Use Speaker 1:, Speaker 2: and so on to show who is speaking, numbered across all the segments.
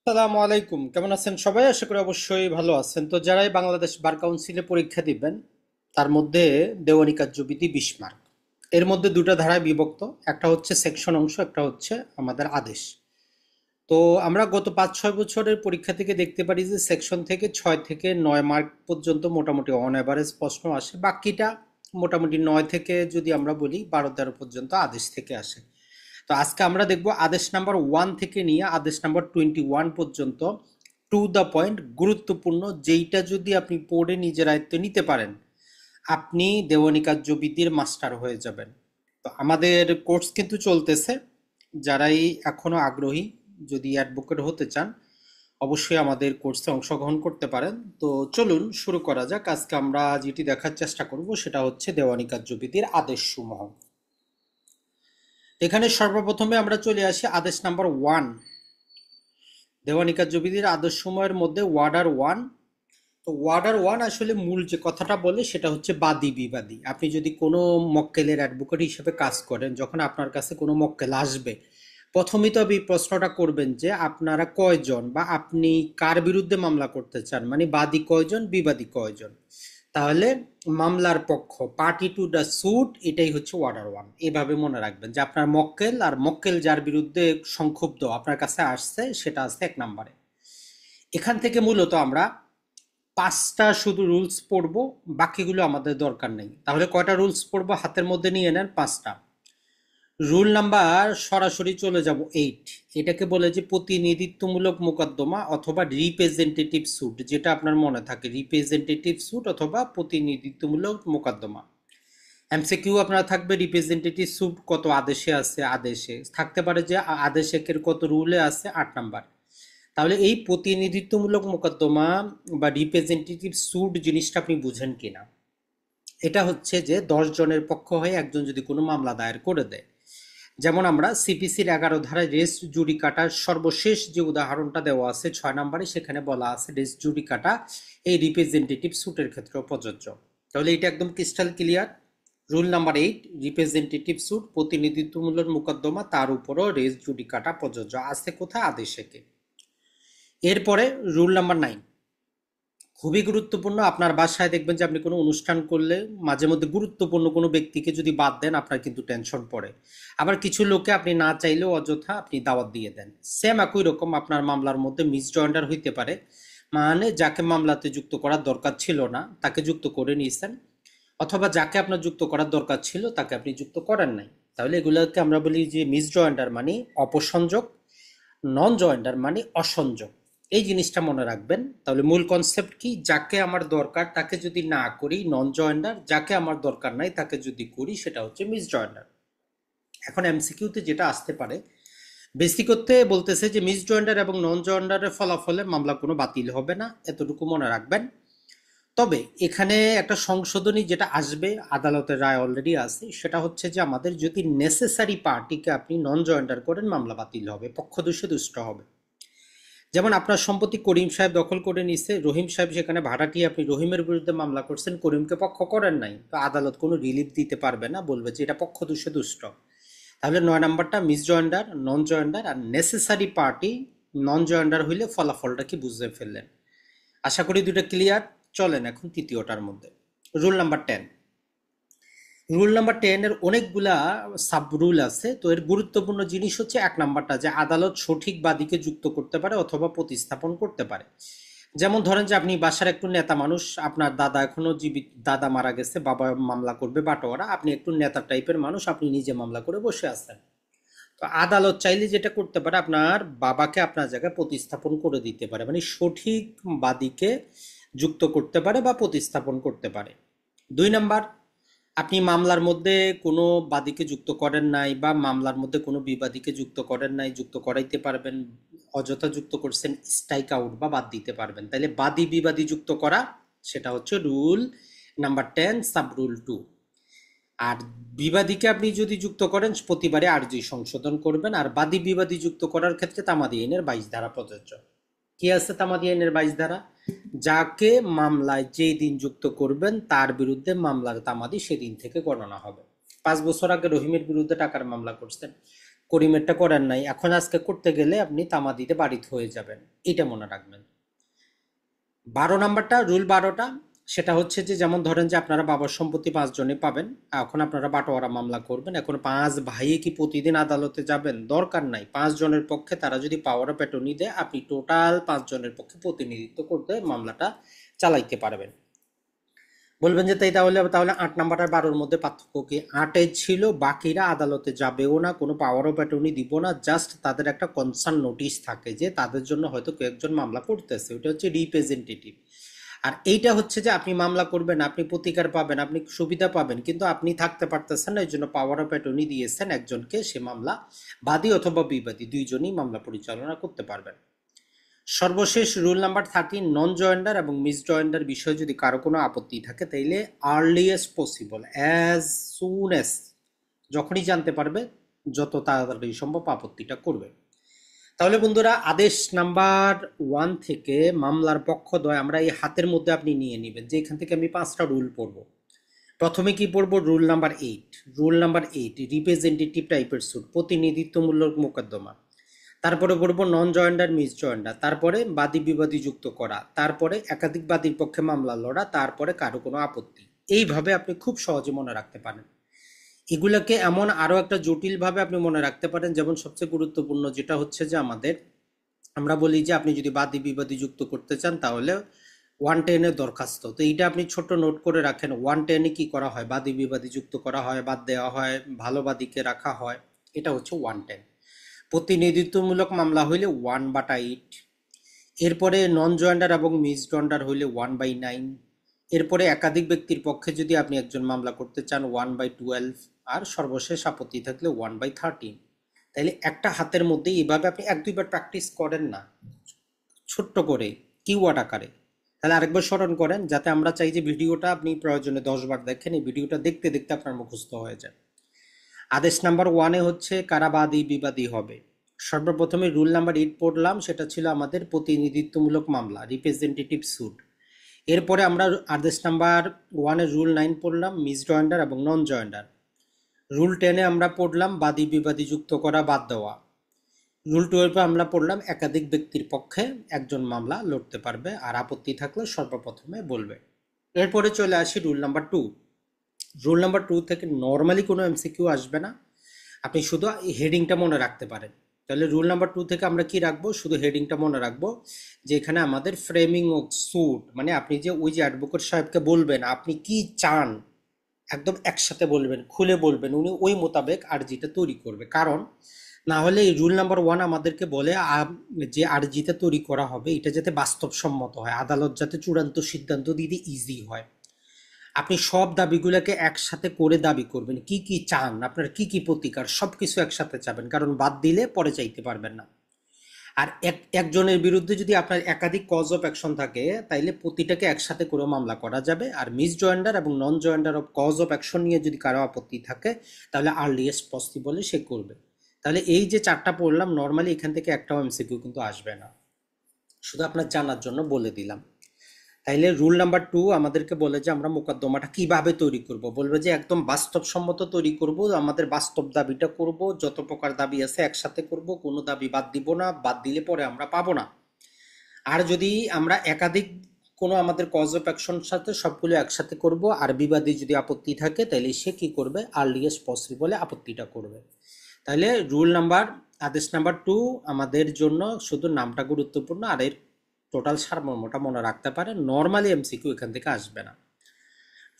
Speaker 1: আসসালামু আলাইকুম, কেমন আছেন সবাই? আশা করি অবশ্যই ভালো আছেন। তো যারাই বাংলাদেশ বার কাউন্সিলে পরীক্ষা দিবেন, তার মধ্যে দেওয়ানি কার্যবিধি 20 মার্ক। এর মধ্যে দুটো ধারায় বিভক্ত, একটা হচ্ছে সেকশন অংশ, একটা হচ্ছে আমাদের আদেশ। তো আমরা গত 5-6 বছরের পরীক্ষা থেকে দেখতে পারি যে সেকশন থেকে 6 থেকে 9 মার্ক পর্যন্ত মোটামুটি অন অ্যাভারেজ প্রশ্ন আসে, বাকিটা মোটামুটি 9 থেকে যদি আমরা বলি 12-13 পর্যন্ত আদেশ থেকে আসে। তো আজকে আমরা দেখব আদেশ নাম্বার 1 থেকে নিয়ে আদেশ নাম্বার 21 পর্যন্ত টু দ্য পয়েন্ট গুরুত্বপূর্ণ, যেইটা যদি আপনি পড়ে নিজের আয়ত্তে নিতে পারেন, আপনি দেওয়ানি কার্যবিধির মাস্টার হয়ে যাবেন। তো আমাদের কোর্স কিন্তু চলতেছে। যারাই এখনো আগ্রহী, যদি অ্যাডভোকেট হতে চান, অবশ্যই আমাদের কোর্সে অংশগ্রহণ করতে পারেন। তো চলুন শুরু করা যাক। আজকে আমরা যেটি দেখার চেষ্টা করব সেটা হচ্ছে দেওয়ানি কার্যবিধির আদেশসমূহ। এখানে সর্বপ্রথমে আমরা চলে আসি আদেশ নাম্বার 1। দেওয়ানি কার্যবিধির আদেশসমূহের মধ্যে ওয়ার্ডার 1। তো ওয়ার্ডার 1 আসলে মূল যে কথাটা বলে সেটা হচ্ছে বাদী বিবাদী। আপনি যদি কোনো মক্কেলের অ্যাডভোকেট হিসেবে কাজ করেন, যখন আপনার কাছে কোনো মক্কেল আসবে, প্রথমেই তো আপনি প্রশ্নটা করবেন যে আপনারা কয়জন বা আপনি কার বিরুদ্ধে মামলা করতে চান, মানে বাদী কয়জন, বিবাদী কয়জন। তাহলে মামলার পক্ষ, পার্টি টু দ্য সুট, এটাই হচ্ছে ওয়ার্ডার 1। এভাবে মনে রাখবেন যে আপনার মক্কেল, আর মক্কেল যার বিরুদ্ধে সংক্ষুব্ধ আপনার কাছে আসছে, সেটা আসছে 1 নম্বরে। এখান থেকে মূলত আমরা 5টা শুধু রুলস পড়বো, বাকিগুলো আমাদের দরকার নেই। তাহলে কয়টা রুলস পড়বো? হাতের মধ্যে নিয়ে নেন 5টা। রুল নাম্বার সরাসরি চলে যাব 8। এটাকে বলে যে প্রতিনিধিত্বমূলক মোকদ্দমা অথবা রিপ্রেজেন্টেটিভ স্যুট, যেটা আপনার মনে থাকে, রিপ্রেজেন্টেটিভ স্যুট অথবা প্রতিনিধিত্বমূলক মোকদ্দমা। এমসিকিউ আপনারা থাকবে রিপ্রেজেন্টেটিভ স্যুট কত আদেশে আছে, আদেশে থাকতে পারে যে আদেশ একের কত রুলে আছে, 8 নাম্বার। তাহলে এই প্রতিনিধিত্বমূলক মোকদ্দমা বা রিপ্রেজেন্টেটিভ স্যুট জিনিসটা আপনি বুঝেন কিনা। এটা হচ্ছে যে 10 জনের পক্ষ হয়ে একজন যদি কোনো মামলা দায়ের করে দেয়, যেমন আমরা সিপিসির 11 ধারায় রেস জুডিকাটার সর্বশেষ যে উদাহরণটা দেওয়া আছে 6 নম্বরে, সেখানে বলা আছে রেস জুডিকাটা এই রিপ্রেজেন্টেটিভ স্যুটের ক্ষেত্রে প্রযোজ্য। তাহলে এটা একদম crystal clear. Rule number 8, representative suit প্রতিনিধিত্বমূলক মোকদ্দমা, তার উপরও রেস জুডিকাটা প্রযোজ্য আছে কোথায়? আদেশেকে। এরপরে রুল নাম্বার 9, খুবই গুরুত্বপূর্ণ। আপনার বাসায় দেখবেন যে আপনি কোনো অনুষ্ঠান করলে মাঝে মধ্যে গুরুত্বপূর্ণ কোনো ব্যক্তিকে যদি বাদ দেন, আপনার কিন্তু টেনশন পড়ে। আবার কিছু লোককে আপনি না চাইলেও অযথা আপনি দাওয়াত দিয়ে দেন। সেম একই রকম আপনার মামলার মধ্যে মিসজয়েন্ডার হইতে পারে, মানে যাকে মামলাতে যুক্ত করার দরকার ছিল না তাকে যুক্ত করে নিয়েছেন, অথবা যাকে আপনার যুক্ত করার দরকার ছিল তাকে আপনি যুক্ত করেন নাই। তাহলে এগুলোকে আমরা বলি যে মিসজয়েন্ডার মানে অপসংযোগ, নন জয়েন্ডার মানে অসংযোগ। এই জিনিসটা মনে রাখবেন। তাহলে মূল কনসেপ্ট কি? যাকে আমার দরকার তাকে যদি না করি নন জয়েন্ডার, যাকে আমার দরকার নাই তাকে যদি করি সেটা হচ্ছে মিস জয়েন্ডার। এখন এমসিকিউতে যেটা আসতে পারে, বেসিকতে বলতেছে যে মিস জয়েন্ডার এবং নন জয়েন্ডারের ফলাফলে মামলা কোনো বাতিল হবে না, এতটুকু মনে রাখবেন। তবে এখানে একটা সংশোধনী যেটা আসবে, আদালতের রায় অলরেডি আছে, সেটা হচ্ছে যে আমাদের যদি নেসেসারি পার্টিকে আপনি নন জয়েন্ডার করেন, মামলা বাতিল হবে, পক্ষদোষে দুষ্ট হবে। যেমন আপনার সম্পত্তি করিম সাহেব দখল করে নিছে, রহিম সাহেব সেখানে ভাড়াটিয়ে, আপনি রহিমের বিরুদ্ধে মামলা করছেন, করিমকে পক্ষ করেন নাই, তো আদালত কোনো রিলিফ দিতে পারবে না, বলবে যে এটা পক্ষ দোষে দুষ্ট। তাহলে 9 নম্বরটা মিস জয়েন্ডার, নন জয়েন্ডার আর নেসেসারি পার্টি। নন জয়েন্ডার হইলে ফলাফলটা কি বুঝতে ফেললেন? আশা করি দুটো ক্লিয়ার। চলেন এখন তৃতীয়টার মধ্যে। Rule number 10। রুল নাম্বার 10 এর অনেকগুলা সাব রুল আছে। তো এর গুরুত্বপূর্ণ জিনিস হচ্ছে 1 নম্বরটা, যে আদালত সঠিক বাদীকে যুক্ত করতে পারে অথবা প্রতিস্থাপন করতে পারে। যেমন ধরেন যে আপনি বাসার একটু নেতা মানুষ, আপনার দাদা এখনো জীবিত, দাদা মারা গেছে, বাবা মামলা করবে বাটোয়ারা, আপনি একটু নেতা টাইপের মানুষ, আপনি নিজে মামলা করে বসে আছেন। তো আদালত চাইলে যেটা করতে পারে, আপনার বাবাকে আপনার জায়গায় প্রতিস্থাপন করে দিতে পারে, মানে সঠিক বাদীকে যুক্ত করতে পারে বা প্রতিস্থাপন করতে পারে। 2 নাম্বার, আপনি মামলার মধ্যে কোনো বাদীকে যুক্ত করেন নাই বা মামলার মধ্যে কোনো বিবাদীকে যুক্ত করেন নাই, যুক্ত করাইতে পারবেন। অযথা যুক্ত করছেন, স্ট্রাইক আউট বা বাদ দিতে পারবেন। তাইলে বাদী বিবাদী যুক্ত করা, সেটা হচ্ছে রুল নাম্বার 10 সাব রুল 2। আর বিবাদীকে আপনি যদি যুক্ত করেন, প্রতিবারে আরজি সংশোধন করবেন। আর বাদী বিবাদী যুক্ত করার ক্ষেত্রে তামাদি আইনের 22 ধারা প্রযোজ্য। কি আছে তামাদি আইনের 22 ধারা? যাকে মামলায় যেই দিন যুক্ত করবেন তার বিরুদ্ধে মামলার তামাদি সেদিন থেকে গণনা হবে। 5 বছর আগে রহিমের বিরুদ্ধে টাকার মামলা করছেন, করিমেরটা করেন নাই, এখন আজকে করতে গেলে আপনি তামাদিতে বাড়িতে হয়ে যাবেন, এটা মনে রাখবেন। 12 নাম্বারটা, রুল 12টা, সেটা হচ্ছে যে যেমন ধরেন যে আপনারা বাবার সম্পত্তি 5 জনে পাবেন, এখন আপনারা বাটোয়ারা মামলা করবেন। এখন 5 ভাইয়ে কি প্রতিদিন আদালতে যাবেন? দরকার নাই। 5 জনের পক্ষে তারা যদি পাওয়ার অফ অ্যাটর্নি দেয়, আপনি টোটাল 5 জনের পক্ষে প্রতিনিধিত্ব করতে মামলাটা চালাইতে পারবেন। বলবেন যে তাই, তাহলে তাহলে 8 নাম্বার আর 12-র মধ্যে পার্থক্য কি? 8-এ ছিল বাকিরা আদালতে যাবেও না, কোনো পাওয়ার অফ অ্যাটর্নি দিব না, জাস্ট তাদের একটা কনসার্ন নোটিশ থাকে যে তাদের জন্য হয়তো কয়েকজন মামলা করতেছে, ওটা হচ্ছে রিপ্রেজেন্টেটিভ। আর এইটা হচ্ছে যে আপনি মামলা করবেন, আপনি প্রতিকার পাবেন, আপনি সুবিধা পাবেন, কিন্তু আপনি থাকতে পারতেছেন না, এই জন্য পাওয়ার অফ অ্যাটর্নি দিয়েছেন একজনকে, সে মামলা বাদী অথবা বিবাদী দুইজনই মামলা পরিচালনা করতে পারবেন। সর্বশেষ রুল নাম্বার 13, নন জয়েন্ডার এবং মিস জয়েন্ডার বিষয়ে যদি কারো কোনো আপত্তি থাকে তাইলে earliest possible, as soon as, যখনই জানতে পারবে যত তাড়াতাড়ি সম্ভব আপত্তিটা করবে। তাহলে বন্ধুরা, আদেশ নাম্বার 1 থেকে মামলার পক্ষদ্বয় আমরা এই হাতের মধ্যে আপনি নিয়ে নেবেন, যে এখান থেকে আমি 5টা রুল পড়ব। প্রথমে কি পড়ব? Rule number 8। Rule number 8, representative টাইপের সুট, প্রতিনিধিত্বমূলক মোকদ্দমা। তারপরে পড়বো নন জয়েন্ডার, মিস জয়েন্ডার, তারপরে বাদী বিবাদী যুক্ত করা, তারপরে একাধিক বাদীর পক্ষে মামলা লড়া, তারপরে কারো কোনো আপত্তি। এইভাবে আপনি খুব সহজে মনে রাখতে পারেন। এগুলোকে এমন আরো একটা জটিলভাবে আপনি মনে রাখতে পারেন, যেমন সবচেয়ে গুরুত্বপূর্ণ যেটা হচ্ছে যে আমরা বলি যে আপনি যদি বাদী বিবাদী যুক্ত করতে চান তাহলে 110-এর দরখাস্ত, তো এইটা আপনি ছোট নোট করে রাখেন। 110-এ কি করা হয়? বাদী বিবাদী যুক্ত করা হয়, বাদ দেওয়া হয়, ভালো বাদীকে রাখা হয়, এটা হচ্ছে 110। প্রতিনিধিত্বমূলক মামলা হইলে 1/8। এরপরে নন জয়েন্ডার এবং মিস জয়েন্ডার হইলে 1/9। এরপরে একাধিক ব্যক্তির পক্ষে যদি আপনি একজন মামলা করতে চান 1/12, আর সর্বশেষ আপত্তি থাকলে 1/13। তাইলে একটা হাতের মধ্যে এইভাবে আপনি 1-2বার প্র্যাকটিস করেন না, ছোট্ট করে কিওয়ার্ড আকারে, তাহলে আরেকবার স্মরণ করেন, যাতে আমরা চাই যে ভিডিওটা আপনি প্রয়োজনে 10বার দেখেন, এই ভিডিওটা দেখতে দেখতে আপনার মুখস্থ হয়ে যায়। আদেশ নাম্বার 1-এ হচ্ছে কারা বাদী বিবাদী হবে। সর্বপ্রথমে রুল নাম্বার 8 পড়লাম, সেটা ছিল আমাদের প্রতিনিধিত্বমূলক মামলা, রিপ্রেজেন্টেটিভ সুট। এরপরে আমরা আদেশ নাম্বার 1-এর রুল 9 পড়লাম, মিস জয়েন্ডার এবং নন জয়েন্ডার। রুল 10-এ আমরা পড়লাম বাদী বিবাদী যুক্ত করা, বাদ দেওয়া। রুল 12-এ আমরা পড়লাম একাধিক ব্যক্তির পক্ষে একজন মামলা লড়তে পারবে, আর আপত্তি থাকলে সর্বপ্রথমে বলবে। এরপরে চলে আসি রুল নাম্বার 2। রুল নাম্বার 2 থেকে নর্মালি কোনো এমসিকিউ আসবে না, আপনি শুধু হেডিংটা মনে রাখতে পারেন। তাহলে রুল নাম্বার 2 থেকে আমরা কি রাখবো? শুধু হেডিংটা মনে রাখবো, যে এখানে আমাদের ফ্রেমিং অফ স্যুট, মানে আপনি যে ওই যে অ্যাডভোকেট সাহেবকে বলবেন আপনি কি চান, একদম একসাথে বলবেন, খুলে বলবেন, উনি ওই মোতাবেক আরজিটা তৈরি করবে। কারণ না হলে এই রুল নাম্বার 1 আমাদেরকে বলে যে আরজিটা তৈরি করা হবে এটা যাতে বাস্তবসম্মত হয়, আদালত যাতে চূড়ান্ত সিদ্ধান্ত দিতে ইজি হয়। আপনি সব দাবিগুলোকে একসাথে করে দাবি করবেন, কি কি চান, আপনার কি কি প্রতিকার, সবকিছু একসাথে চাবেন, কারণ বাদ দিলে পরে চাইতে পারবেন না। আর একজনের বিরুদ্ধে যদি আপনার একাধিক কজ অফ অ্যাকশন থাকে তাইলে প্রতিটাকে একসাথে করে মামলা করা যাবে। আর মিস জয়েন্ডার এবং নন joinder of cause of action নিয়ে যদি কারো আপত্তি থাকে তাহলে আর্লিয়েস্ট পসিবলে সে করবে। তাহলে এই যে 4টা পড়লাম, নর্মালি এখান থেকে একটাও এমসিকিউ কিন্তু আসবে না, শুধু আপনার জানার জন্য বলে দিলাম। তাইলে রুল নাম্বার 2 আমাদেরকে বলে যে আমরা মোকদ্দমাটা কিভাবে তৈরি করব, বলবে যে একদম বাস্তবসম্মত তৈরি করব, আমাদের বাস্তব দাবিটা করব, যত প্রকার দাবি আছে একসাথে করব, কোনো দাবি বাদ দিব না, বাদ দিলে পরে আমরা পাবো না। আর যদি আমরা একাধিক কোনো আমাদের কজ অফ অ্যাকশন সাথে সবগুলো একসাথে করব, আর বিবাদী যদি আপত্তি থাকে তাহলে সে কি করবে? আর্লিয়েস্ট পসিবলে আপত্তিটা করবে। তাহলে রুল নাম্বার, আদেশ নাম্বার 2 আমাদের জন্য শুধু নামটা গুরুত্বপূর্ণ, আর এর টোটাল সারমর্মটা মনে রাখতে পারেন, নর্মালি এমসিকিউ এখান থেকে আসবে না।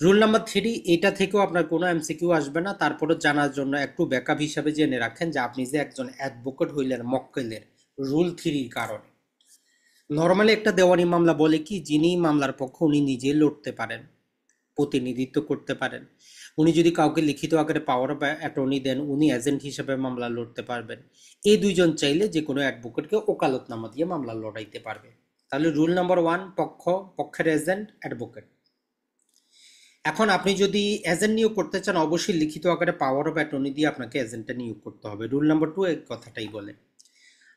Speaker 1: রুল নাম্বার 3, এটা থেকেও আপনার কোনো এমসিকিউ আসবে না, তারপরে জানার জন্য একটু ব্যাকআপ হিসাবে জেনে রাখেন যে আপনি যে একজন অ্যাডভোকেট হইলেন মক্কেলের রুল 3-র কারণে। নর্মালি একটা দেওয়ানি মামলা বলে কি, যিনি মামলার পক্ষ উনি নিজে লড়তে পারেন, প্রতিনিধিত্ব করতে পারেন। উনি যদি কাউকে লিখিত আকারে পাওয়ার অফ অ্যাটর্নি দেন উনি এজেন্ট হিসেবে মামলা লড়তে পারবেন। এই দুইজন চাইলে যে কোনো অ্যাডভোকেটকে ওকালতনামা দিয়ে মামলা লড়াইতে পারবে। তাহলে রুল নাম্বার 1, পক্ষের এজেন্ট অ্যাডভোকেট। এখন আপনি যদি এজেন্ট নিয়োগ করতে চান অবশ্যই লিখিত আকারে পাওয়ার অফ অ্যাটর্নি দিয়ে আপনাকে এজেন্টটা নিয়োগ করতে হবে, রুল নাম্বার 2 এই কথাটাই বলে।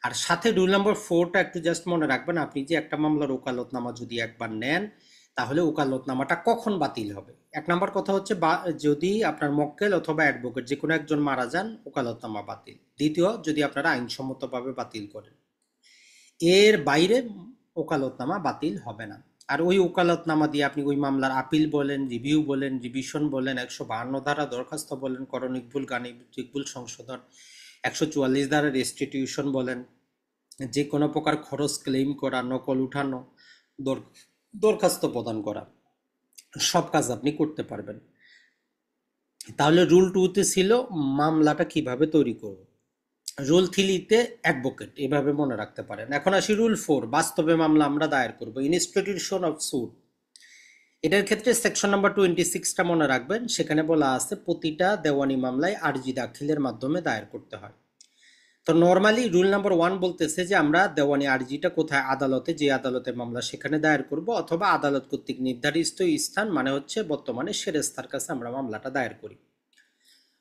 Speaker 1: আর সাথে রুল নাম্বার 4টা একটু জাস্ট মনে রাখবেন, আপনি যে একটা মামলার ওকালতনামা যদি একবার নেন তাহলে ওকালতনামাটা কখন বাতিল হবে? এক নাম্বার কথা হচ্ছে যদি আপনার মক্কেল অথবা অ্যাডভোকেট যে কোনো একজন মারা যান, ওকালতনামা বাতিল। দ্বিতীয়, যদি আপনারা আইনসম্মতভাবে বাতিল করেন, এর বাইরে ওকালতনামা বাতিল হবে না। আর ওই ওকালতনামা দিয়ে আপনি ওই মামলার আপিল বলেন, রিভিউ বলেন, রিভিশন বলেন, 152 ধারা দরখাস্ত বলেন, করণিক ভুল গাণিতিক ভুল সংশোধন, 144 ধারা রেস্টিটিউশন বলেন, যে কোনো প্রকার খরচ ক্লেম করা, নকল উঠানো, দরখাস্ত প্রদান করা, সব কাজ আপনি করতে পারবেন। তাহলে রুল 2-তে ছিল মামলাটা কিভাবে তৈরি করব। রুল 3-তে অ্যাডভোকেট, এভাবে মনে রাখতে পারেন। এখন আসি রুল 4, বাস্তবে মামলা আমরা দায়ের করব, ইনস্টিটিউশন অফ সুট। এটার ক্ষেত্রে সেকশন নাম্বার 26টা মনে রাখবেন। সেখানে বলা আছে প্রতিটা দেওয়ানি মামলায় আরজি দাখিলের মাধ্যমে দায়ের করতে হয়। তো নর্মালি রুল নাম্বার 1 বলতেছে যে আমরা দেওয়ানি আরজিটা কোথায়, আদালতে, যে আদালতে মামলা সেখানে দায়ের করব, অথবা আদালত কর্তৃক নির্ধারিত স্থান মানে হচ্ছে বর্তমানে সেরেস্তার কাছে আমরা মামলাটা দায়ের করি।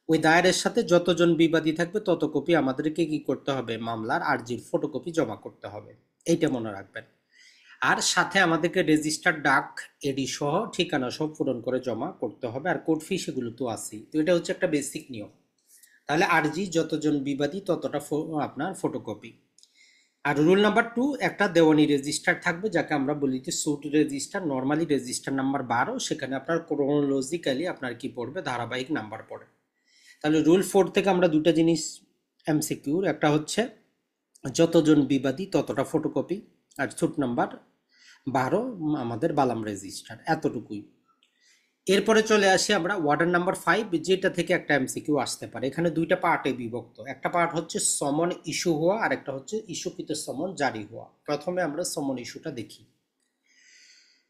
Speaker 1: ওই দায়েরের সাথে যতজন বিবাদী থাকবে তত কপি আমাদেরকে কি করতে হবে, মামলার আরজির ফটোকপি জমা করতে হবে। এইটা মনে রাখবেন। আর সাথে আমাদেরকে রেজিস্টার ডাক এডি সহ ঠিকানা সব পূরণ করে জমা করতে হবে। আর কোর্ট ফি সেগুলো তো আছেই। তো এটা হচ্ছে একটা বেসিক নিয়ম। তাহলে আরজি যতজন বিবাদী ততটা আপনার ফটোকপি। আর রুল নাম্বার 2, একটা দেওয়ানি রেজিস্টার থাকবে যাকে আমরা বলি যে সুট রেজিস্টার, নর্মালি রেজিস্টার নাম্বার 12, সেখানে আপনার ক্রোনোলজিক্যালি আপনার কি পড়বে, ধারাবাহিক নাম্বার পড়ে। তাহলে রুল 4 থেকে আমরা দুটা জিনিস এমসিকিউর, একটা হচ্ছে যতজন বিবাদী ততটা ফটোকপি, আর সুট নাম্বার 12 আমাদের বালাম রেজিস্টার, এতটুকুই। এরপরে চলে আসি আমরা ওয়ার্ডার নাম্বার 5, যেটা থেকে একটা এমসিকিউ আসতে পারে। এখানে দুইটা পার্টে বিভক্ত। একটা পার্ট হচ্ছে সমন ইস্যু হওয়া, আর একটা হচ্ছে ইস্যুকৃত সমন জারি হওয়া। প্রথমে আমরা সমন ইস্যুটা দেখি।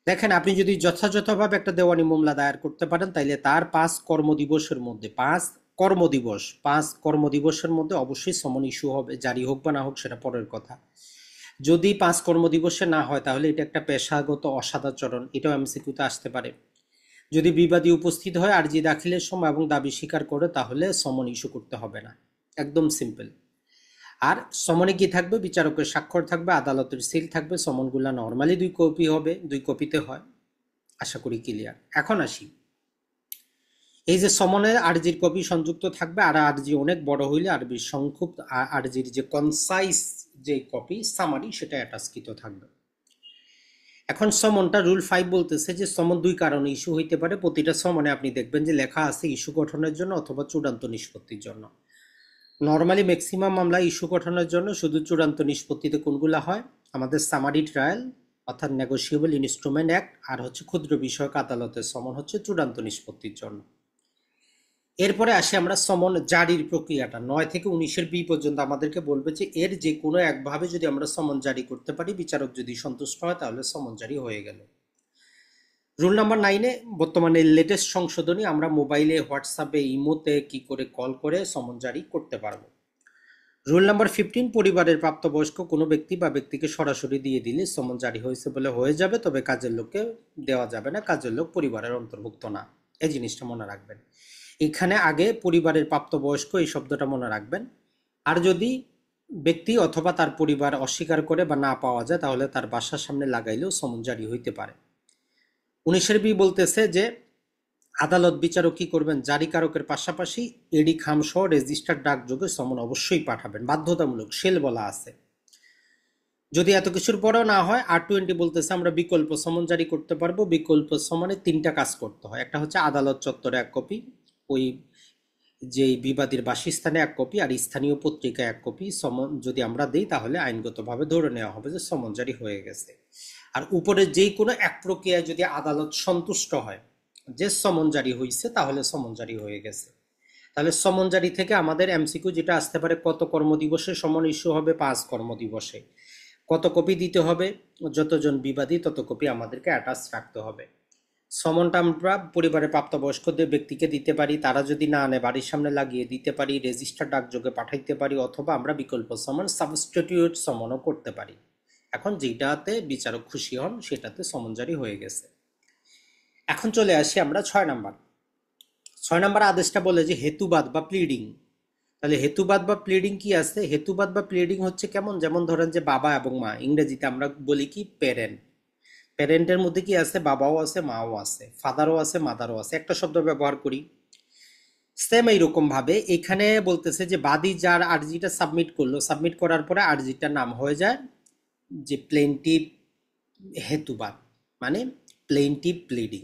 Speaker 1: দেখেন, আপনি যদি যথাযথভাবে একটা দেওয়ানি মামলা দায়ের করতে পারেন, তাইলে তার 5 কর্মদিবসের মধ্যে 5 কর্মদিবসের মধ্যে অবশ্যই সমন ইস্যু হবে। জারি হোক বা না হোক সেটা পরের কথা। যদি 5 কর্মদিবসে না হয় তাহলে এটা একটা পেশাগত অসদাচরণ, এটাও এমসিকিউতে আসতে পারে। যদি বিবাদী উপস্থিত হয় আরজি দাখিলের সময় এবং দাবি স্বীকার করে, তাহলে সমন ইস্যু করতে হবে না। একদম সিম্পল। আর সমনে কি থাকবে, বিচারকের স্বাক্ষর থাকবে, আদালতের সিল থাকবে। সমনগুলা নর্মালি 2 কপি হবে, 2 কপিতে হয়। আশা করি ক্লিয়ার। এখন আসি, এই যে সমনের আরজির কপি সংযুক্ত থাকবে, আর আরজি অনেক বড় হইলে আরবির সংক্ষিপ্ত আরজির যে কনসাইজ যে কপি সামারি সেটা অ্যাটাচকৃত থাকবে। এখন সমনটা রুল 5 বলতেছে যে সমন 2 কারণে ইস্যু হইতে পারে। প্রতিটা সমনে আপনি দেখবেন যে লেখা আছে ইস্যু গঠনের জন্য অথবা চূড়ান্ত নিষ্পত্তির জন্য। নর্মালি ম্যাক্সিমাম মামলা ইস্যু গঠনের জন্য, শুধু চূড়ান্ত নিষ্পত্তিতে কোনগুলা হয়, আমাদের সামারি ট্রায়াল অর্থাৎ নেগোশিয়েবল ইনস্ট্রুমেন্ট অ্যাক্ট, আর হচ্ছে ক্ষুদ্র বিষয়ক আদালতের সমন হচ্ছে চূড়ান্ত নিষ্পত্তির জন্য। এরপরে আসি আমরা সমন জারির প্রক্রিয়াটা। 9 থেকে 19-এর বি পর্যন্ত আমাদেরকে বলবে যে এর যে কোনো একভাবে যদি আমরা সমন জারি করতে পারি, বিচারক যদি সন্তুষ্ট হয়, তাহলে সমন জারি হয়ে গেল। রুল নাম্বার 9-এ বর্তমানে লেটেস্ট সংশোধনী, আমরা মোবাইলে, হোয়াটসঅ্যাপে, ইমোতে কি করে কল করে সমন জারি করতে পারবো। রুল নাম্বার 15, পরিবারের প্রাপ্তবয়স্ক কোনো ব্যক্তি বা ব্যক্তিকে সরাসরি দিয়ে দিলে সমন জারি হয়েছে বলে হয়ে যাবে, তবে কাজের লোককে দেওয়া যাবে না, কাজের লোক পরিবারের অন্তর্ভুক্ত না। এই জিনিসটা মনে রাখবেন। এখানে আগে পরিবারের প্রাপ্তবয়স্ক এই শব্দটা মনে রাখবেন। আর যদি ব্যক্তি অথবা তার পরিবার অস্বীকার করে বা না পাওয়া যায়, তাহলে তার বাসার সামনে লাগাইলেও সমন জারি হইতে পারে। 19-এর বি বলতেছে যে আদালত বিচারক কি করবেন, জারিকারকের পাশাপাশি এডি খাম সহ রেজিস্টার ডাকযোগে সমন অবশ্যই পাঠাবেন, বাধ্যতামূলক, সেল বলা আছে। যদি এত কিছুর পরেও না হয়, R20 বলতেছে আমরা বিকল্প সমন জারি করতে পারবো। বিকল্প সমনে 3টা কাজ করতে হয়। একটা হচ্ছে আদালত চত্বরে 1 কপি, ওই যে বিবাদীর বাসস্থানে 1 কপি, আর স্থানীয় পত্রিকায় 1 কপি সমন যদি আমরা দিই, তাহলে আইনগতভাবে ধরে নেওয়া হবে যে সমন জারি হয়ে গেছে। আর উপরে যেই কোনো এক প্রক্রিয়ায় যদি আদালত সন্তুষ্ট হয় যে সমন জারি হয়েছে, তাহলে সমন জারি হয়ে গেছে। তাহলে সমন জারি থেকে আমাদের এমসিকিউ যেটা আসতে পারে, কত কর্মদিবসে সমন ইস্যু হবে, 5 কর্মদিবসে। কত কপি দিতে হবে, যতজন বিবাদী তত কপি আমাদেরকে অ্যাটাচ রাখতে হবে। সমনটা আমরা পরিবারের প্রাপ্তবয়স্কদের ব্যক্তিকে দিতে পারি, তারা যদি না আনে বাড়ির সামনে লাগিয়ে দিতে পারি, রেজিস্টার ডাকযোগে পাঠাইতে পারি, অথবা আমরা বিকল্প সমন সাবস্টিটিউট সমনও করতে পারি। এখন যেটাতে বিচারক খুশি হন সেটাতে সমন জারি হয়ে গেছে। এখন চলে আসি আমরা 6 নাম্বার আদেশটা বলে যে হেতুবাদ বা প্লিডিং। তাহলে হেতুবাদ বা প্লিডিং কি আছে? হেতুবাদ বা প্লিডিং হচ্ছে কেমন, যেমন ধরেন যে বাবা এবং মা, ইংরেজিতে আমরা বলি কি প্যারেন্ট। প্যারেন্টের মধ্যে কি আছে, বাবাও আছে, মাও আছে, ফাদারও আছে, মাদারও আছে, একটা শব্দ ব্যবহার করি। সেম এইরকম ভাবে এখানে বলতেছে যে বাদী যার আর্জিটা সাবমিট করলো, সাবমিট করার পরে আর্জিটার নাম হয়ে যায় যে প্লেন্টিভ হেতুবাদ, মানে প্লেন্টিভ প্লিডিং।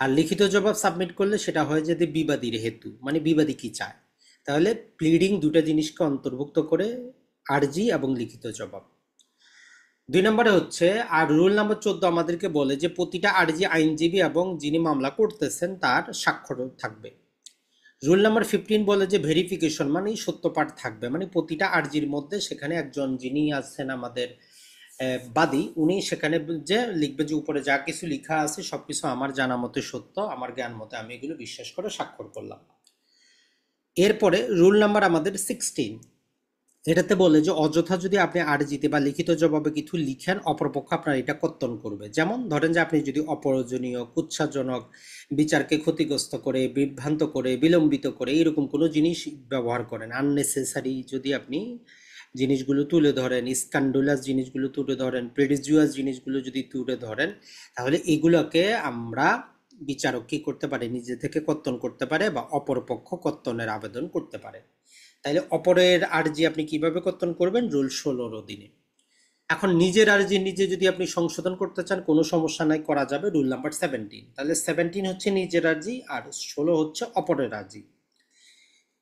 Speaker 1: আর লিখিত জবাব সাবমিট করলে সেটা হয় যে বিবাদীর হেতু, মানে বিবাদী কি চায়। তাহলে প্লিডিং দুটো জিনিসকে অন্তর্ভুক্ত করে আরজি এবং লিখিত জবাব। 2 নম্বরে হচ্ছে, আর রুল নাম্বার 14 আমাদেরকে বলে যে প্রতিটা আরজি আইনজীবী এবং যিনি মামলা করতেছেন তার স্বাক্ষর থাকবে। রুল নাম্বার 15 বলে যে ভেরিফিকেশন মানে সত্যপাঠ থাকবে, মানে প্রতিটা আরজির মধ্যে সেখানে একজন যিনি আছেন আমাদের বাদী, উনি সেখানে যে লিখবে যে উপরে যা কিছু লেখা আছে সবকিছু আমার জানা মতে সত্য, আমার জ্ঞান মতে আমি এগুলো বিশ্বাস করে স্বাক্ষর করলাম। এরপরে রুল নাম্বার আমাদের 16, এটাতে বলে যে অযথা যদি আপনি আরজিতে বা লিখিত জবাবে কিছু লিখেন, অপরপক্ষ আপনার এটা কর্তন করবে। যেমন ধরেন যে আপনি যদি অপ্রয়োজনীয়, কুৎসাজনক, বিচারকে ক্ষতিগ্রস্ত করে, বিভ্রান্ত করে, বিলম্বিত করে এরকম কোনো জিনিস ব্যবহার করেন, আননেসেসারি যদি আপনি জিনিসগুলো তুলে ধরেন, স্ক্যান্ডালাস জিনিসগুলো তুলে ধরেন, প্রেডিজিয়াস জিনিসগুলো যদি তুলে ধরেন, তাহলে এগুলোকে আমরা বিচারক কি করতে পারে, নিজে থেকে কর্তন করতে পারে বা অপরপক্ষ কর্তনের আবেদন করতে পারে। তাইলে অপরের আর্জি আপনি কিভাবে কর্তন করবেন? রুল 16 অধীনে। এখন নিজের আর্জি নিজে যদি আপনি সংশোধন করতে চান, কোনো সমস্যা নাই, করা যাবে। রুল নাম্বার 17, তাহলে 17 হচ্ছে নিজের আর্জি আর 16 হচ্ছে অপরের আর্জি।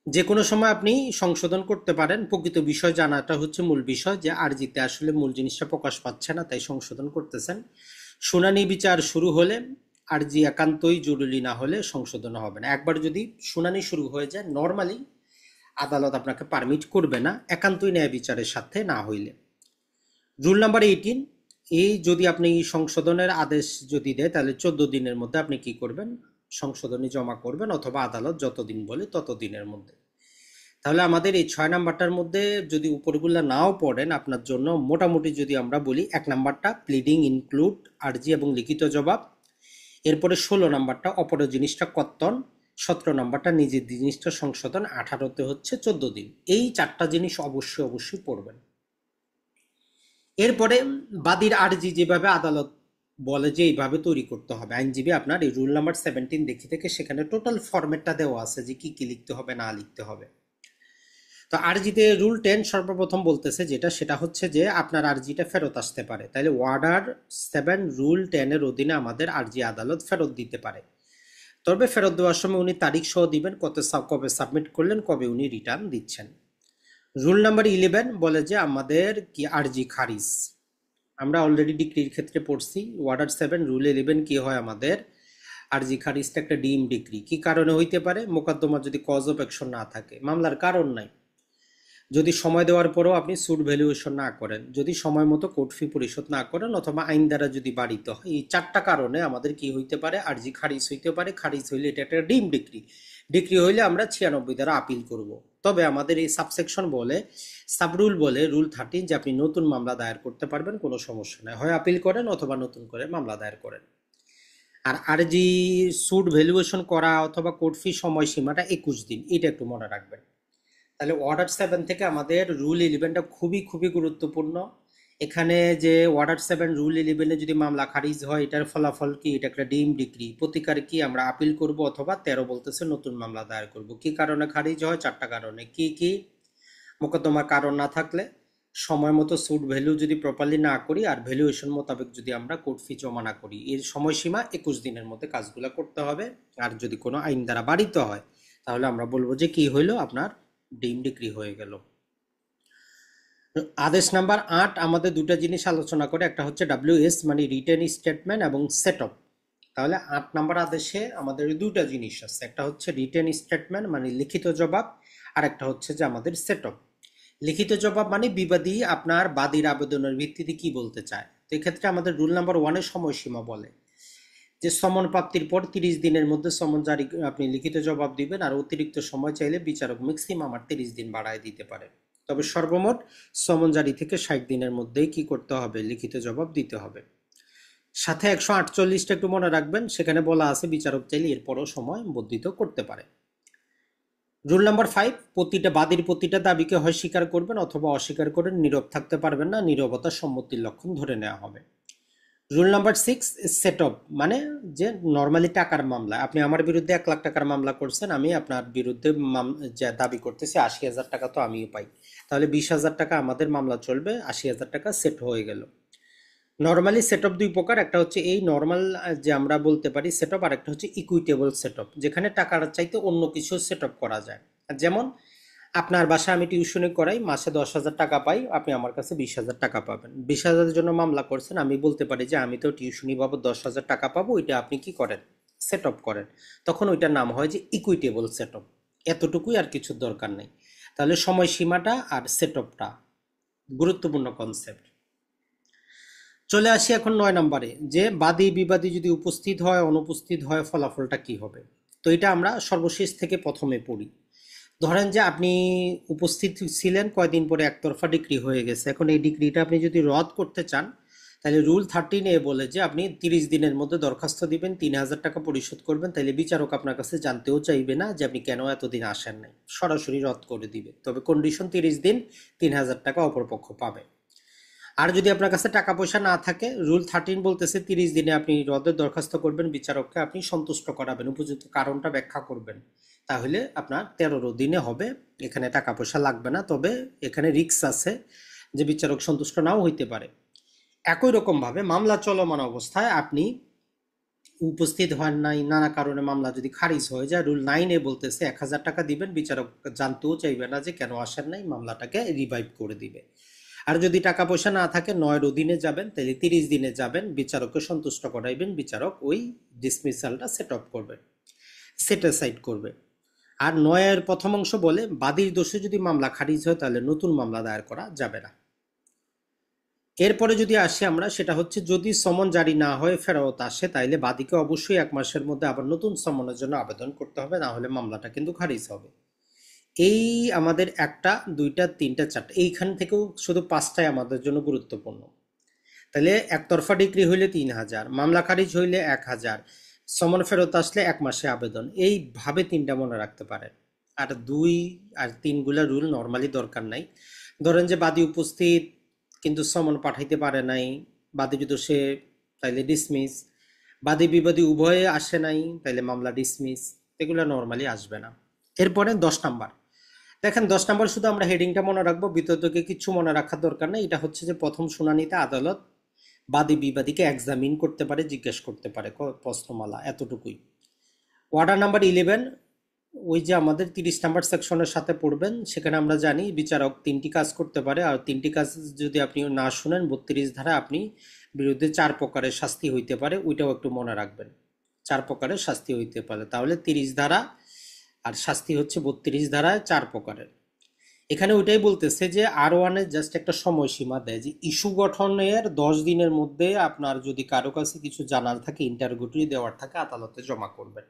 Speaker 1: যে কোনো সময় আপনি সংশোধন করতে পারেন। প্রকৃত বিষয় জানাটা হচ্ছে মূল বিষয়, যে আরজিতে আসলে মূল জিনিসটা প্রকাশ পাচ্ছে না, তাই সংশোধন করতেছেন। শুনানি বিচার শুরু হলে আরজি একান্তই জরুরি না হলে সংশোধন হবে না। একবার যদি শুনানি শুরু হয়ে যায়, নর্মালি আদালত আপনাকে পারমিট করবে না, একান্তই ন্যায় বিচারের সাথে না হইলে। রুল নাম্বার 18, এই যদি আপনি সংশোধনের আদেশ যদি দেয়, তাহলে 14 দিনের মধ্যে আপনি কি করবেন? সংশোধনী জমা করবেন, অথবা আদালত যতদিন বলে ততদিনের মধ্যে। তাহলে আমাদের এই 6 নাম্বারটার মধ্যে যদি উপরগুলা নাও পড়েন, আপনার জন্য মোটামুটি যদি আমরা বলি, 1 নাম্বারটা প্লিডিং ইনক্লুড আরজি এবং লিখিত জবাব, এরপরে 16 নাম্বারটা অপর জিনিসটা কর্তন, 17 নাম্বারটা নিজের জিনিসটা সংশোধন, 18তে হচ্ছে 14 দিন। এই 4টা জিনিস অবশ্যই অবশ্যই পড়বেন। এরপরে বাদীর আরজি যেভাবে আদালত বলে যে এইভাবে তৈরি করতে হবে, আইনজীবী আপনার এই রুল নাম্বার 17 দেখে থেকে সেখানে টোটাল ফরম্যাটটা দেওয়া আছে যে কি কি লিখতে হবে না লিখতে হবে। তো আরজিতে রুল 10 সর্বপ্রথম বলতেছে যেটা, সেটা হচ্ছে যে আপনার আরজিটা ফেরত আসতে পারে। তাহলে ওয়ার্ডার 7 রুল 10 অধীনে আমাদের আরজি আদালত ফেরত দিতে পারে। তবে ফেরত দেওয়ার সময় উনি তারিখ সহ দিবেন, কবে সাবমিট করলেন, কবে উনি রিটার্ন দিচ্ছেন। রুল নাম্বার 11 বলে যে আমাদের কি আরজি খারিজ, আমরা অলরেডি ডিগ্রির ক্ষেত্রে পড়ছি। ওয়ার্ডার 7 রুল 11 কি হয় আমাদের আরজি খারিজটা একটা ডিম ডিগ্রি। কি কারণে হইতে পারে? মোকদ্দমা যদি কজ অফ অ্যাকশন না থাকে, মামলার কারণ নাই, যদি সময় দেওয়ার পরেও আপনি সুট ভ্যালুয়েশন না করেন, যদি সময় মতো কোর্ট ফি পরিশোধ না করেন, অথবা আইন দ্বারা যদি বাড়িত হয়, এই 4টা কারণে আমাদের কি হইতে পারে? আরজি খারিজ হইতে পারে। খারিজ হইলে এটা একটা ডিম ডিগ্রি। ডিগ্রি হইলে আমরা 96 দ্বারা আপিল করব। তবে আমাদের এই সাবসেকশন বলে, সাবরুল বলে রুল 13, যে আপনি নতুন মামলা দায়ের করতে পারবেন, কোনো সমস্যা নেই, হয় আপিল করেন অথবা নতুন করে মামলা দায়ের করেন। আর আরজি সুট ভ্যালুয়েশন করা অথবা কোর্ট ফি সময়সীমাটা 21 দিন, এটা একটু মনে রাখবেন। তাহলে ওয়ার্ডার 7 থেকে আমাদের রুল 11টা খুবই খুবই গুরুত্বপূর্ণ। এখানে যে ওয়ার্ডার 7 রুল 11-এ যদি মামলা খারিজ হয়, এটার ফলাফল কি? এটা একটা ডিম ডিগ্রি। প্রতিকার কি? আমরা আপিল করব, অথবা 13 বলতেছে নতুন মামলা দায়ের করব। কি কারণে খারিজ হয়? 4টা কারণে। কি কি? মোকদ্দমার কারণ না থাকলে, সময় মতো সুট ভ্যালু যদি প্রপারলি না করি, আর ভ্যালুয়েশন মোতাবেক যদি আমরা কোর্ট ফি জমা না করি। এর সময়সীমা 21 দিনের মধ্যে কাজগুলো করতে হবে। আর যদি কোনো আইন দ্বারা বাড়িত হয়, তাহলে আমরা বলবো যে কি হইলো, আপনার ডিম ডিগ্রি হয়ে গেল। আদেশ নাম্বার 8 আমাদের দুটো জিনিস আলোচনা করে, একটা হচ্ছে WS মানে রিটেন স্টেটমেন্ট এবং সেটঅপ। তাহলে 8 নাম্বার আদেশে আমাদের দুটো জিনিস আছে, একটা হচ্ছে রিটেন স্টেটমেন্ট মানে লিখিত জবাব, আর একটা হচ্ছে যে আমাদের সেটঅপ। লিখিত জবাব মানে বিবাদী আপনার বাদীর আবেদনের ভিত্তিতে কি বলতে চায়। তো এক্ষেত্রে আমাদের রুল নাম্বার 1-এর সময়সীমা বলে যে সমন প্রাপ্তির পর 30 দিনের মধ্যে সমন জারি আপনি লিখিত জবাব দিবেন, আর অতিরিক্ত সময় চাইলে বিচারক ম্যাক্সিমাম 30 দিন বাড়ায় দিতে পারে। তবে সর্বমোট সমন জারি থেকে 60 দিনের মধ্যেই কি করতে হবে? লিখিত জবাব দিতে হবে। সাথে 148টা একটু মনে রাখবেন, সেখানে বলা আছে বিচারক চাইলে এরপরও সময় বর্ধিত করতে পারে। রুল নাম্বার 5, প্রতিটা বাদীর প্রতিটা দাবিকে হয় স্বীকার করবেন অথবা অস্বীকার করে নীরব থাকতে পারবেন না, নীরবতা সম্মতির লক্ষণ ধরে নেওয়া হবে। রুল নাম্বার 6 সেট অফ, মানে যে নর্মালি টাকার মামলা, আপনি আমার বিরুদ্ধে 1 লাখ টাকার মামলা করছেন, আমি আপনার বিরুদ্ধে যে দাবি করতেছি 80,000 টাকা, তো আমিও পাই, তাহলে 20,000 টাকা আমাদের মামলা চলবে, 80,000 টাকা সেট হয়ে গেল। নর্মালি সেট অফ দুই প্রকার, একটা হচ্ছে এই নর্মাল যে আমরা বলতে পারি সেট অফ, আর একটা হচ্ছে ইকুইটেবল সেট অফ, যেখানে টাকার চাইতে অন্য কিছু সেট অফ করা যায়। যেমন আপনার বাসায় আমি টিউশনি করাই, মাসে 10,000 টাকা পাই, আপনি আমার কাছে 20,000 টাকা পাবেন, 20,000-এর জন্য মামলা করছেন, আমি বলতে পারি যে আমি তো টিউশনি বাবদ 10,000 টাকা পাবো, ওইটা আপনি কি করেন, সেট অফ করেন, তখন ওইটার নাম হয় যে ইকুইটেবল সেট অফ। এতটুকুই, আর কিছুর দরকার নেই। তাহলে সময়সীমাটা আর সেট অফটা গুরুত্বপূর্ণ কনসেপ্ট। চলে আসি এখন 9 নম্বরে, যে বাদী বিবাদী যদি উপস্থিত হয় অনুপস্থিত হয় ফলাফলটা কি হবে। তো এটা আমরা সর্বশেষ থেকে প্রথমে পড়ি। ধরেন যে আপনি উপস্থিত ছিলেন, কয়দিন পরে একতরফা ডিক্রি হয়ে গেছে, এখন এই ডিক্রিটা আপনি যদি রদ করতে চান, তাহলে রুল 13 বলে যে আপনি 30 দিনের মধ্যে দরখাস্ত দিবেন, 3,000 টাকা পরিশোধ করবেন, তাহলে বিচারক আপনার কাছে জানতেও চাইবে না যে আপনি কেন এতদিন আসেন নাই, সরাসরি রদ করে দিবে, তবে কন্ডিশন 30 দিন 3,000 টাকা অপরপক্ষ পাবে। আর যদি আপনার কাছে টাকা পয়সা না থাকে, রুল 13 বলতেছে 30 দিনে আপনি রদের দরখাস্ত করবেন, বিচারককে আপনি সন্তুষ্ট করাবেন, উপযুক্ত কারণটা ব্যাখ্যা করবেন, তাহলে আপনার 13 দিনে হবে, এখানে টাকা পয়সা লাগবে না, তবে এখানে রিস্ক আছে যে বিচারক সন্তুষ্ট নাও হইতে পারে। একই রকমভাবে মামলা চলমান অবস্থায় আপনি উপস্থিত হন নাই, নানা কারণে মামলা যদি খারিজ হয়ে যায়, রুল 9 বলতেছে 1,000 টাকা দিবেন, বিচারক জানতেও চাইবে না যে কেন আসেন নাই, মামলাটাকে রিভাইভ করে দিবে। আর যদি টাকা পয়সা না থাকে, 9 অধীনে যাবেন, তাহলে 30 দিনে যাবেন, বিচারককে সন্তুষ্ট করাইবেন, বিচারক ওই ডিসমিসালটা সেট অফ করবে, সেট অ্যাসাইড করবে। আর 9 প্রথম অংশ বলে বাদীর দোষে যদি মামলা খারিজ হয়, তাহলে নতুন মামলা দায়ের করা যাবে না। এরপরে যদি আসি আমরা, সেটা হচ্ছে যদি সমন জারি না হয়ে ফেরত আসে, তাইলে বাদীকে অবশ্যই 1 মাসের মধ্যে আবার নতুন সমনের জন্য আবেদন করতে হবে, না হলে মামলাটা কিন্তু খারিজ হবে। এই আমাদের 1টা 2টা 3টা 4টা, এইখান থেকেও শুধু 5টাই আমাদের জন্য গুরুত্বপূর্ণ। তাহলে একতরফা ডিক্রি হইলে 3,000, মামলা খারিজ হইলে 1,000, সমন ফেরত আসলে 1 মাসে আবেদন, এইভাবে 3টা মনে রাখতে পারেন। আর 2 আর 3 গুলা রুল নর্মালি দরকার নাই। ধরেন যে বাদী উপস্থিত কিন্তু সমন পাঠাইতে পারে নাই, বাদী যদি সে, তাইলে ডিসমিস, বাদী বিবাদী উভয়ে আসে নাই, তাইলে মামলা ডিসমিস, এগুলো নর্মালি আসবে না। এরপরে 10 নম্বর, দেখেন 10 নম্বর শুধু আমরা হেডিংটা মনে রাখবো, বিতর্ককে কিছু মনে রাখার দরকার নেই। এটা হচ্ছে যে প্রথম শুনানিতে আদালত বাদী বিবাদীকে এক্সামিন করতে পারে, জিজ্ঞেস করতে পারে প্রশ্নমালা, এতটুকুই। অর্ডার নাম্বার 11, ওই যে আমাদের 30 নম্বর সেকশনের সাথে পড়বেন, সেখানে আমরা জানি বিচারক 3টি কাজ করতে পারে, আর 3টি কাজ যদি আপনি না শুনেন 32 ধারা আপনি বিরুদ্ধে 4 প্রকারের শাস্তি হইতে পারে, ওইটাও একটু মনে রাখবেন, 4 প্রকারের শাস্তি হইতে পারে, তাহলে 30 ধারা আর শাস্তি হচ্ছে 32 ধারায় 4 প্রকারের। এখানে ওইটাই বলতেছে যে R1 জাস্ট একটা সময়সীমা দেয় যে ইস্যু গঠনের 10 দিনের মধ্যে আপনার যদি কারো কাছে কিছু জানার থাকে, ইন্টারোগেটরি দেওয়ার থাকে, আদালতে জমা করবেন।